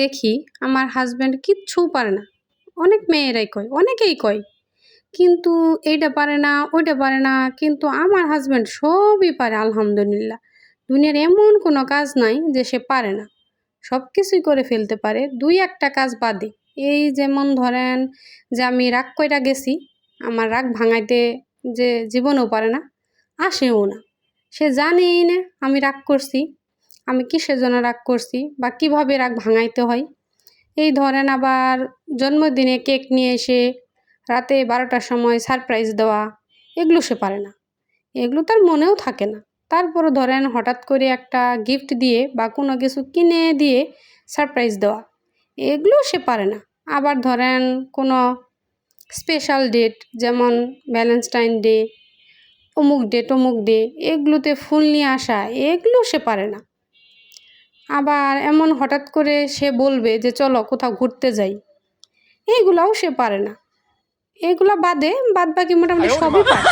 দেখি আমার হাজব্যান্ড কিচ্ছু পারে না। অনেক মেয়েরাই কয়, অনেকেই কয়, কিন্তু এইটা পারে না, ওইটা পারে না। কিন্তু আমার হাজব্যান্ড সবই পারে আলহামদুলিল্লাহ। দুনিয়ার এমন কোনো কাজ নাই যে সে পারে না, সব কিছুই করে ফেলতে পারে, দুই একটা কাজ বাদে। এই যেমন ধরেন যে আমি রাগ কইরা গেছি, আমার রাগ ভাঙাইতে যে জীবনেও পারে না, আসেও না। সে জানেই না আমি রাগ করছি, আমি কিসের জন্য রাগ করছি বা কিভাবে রাগ ভাঙাইতে হয়। এই ধরেন আবার জন্মদিনে কেক নিয়ে এসে রাতে 12টার সময় সারপ্রাইজ দেওয়া, এগুলো সে পারে না, এগুলো তার মনেও থাকে না। তারপরও ধরেন হঠাৎ করে একটা গিফট দিয়ে বা কোনো কিছু কিনে দিয়ে সারপ্রাইজ দেওয়া, এগুলো সে পারে না। আবার ধরেন কোনো স্পেশাল ডেট, যেমন ভ্যালেন্টাইন ডে, অমুক ডে তমুক ডে, এগুলোতে ফুল নিয়ে আসা, এগুলো সে পারে না। আবার এমন হঠাৎ করে সে বলবে যে চলো কোথাও ঘুরতে যাই, এইগুলাও সে পারে না। এগুলা বাদে বাদ বাকি মোটামুটি সবই পারে।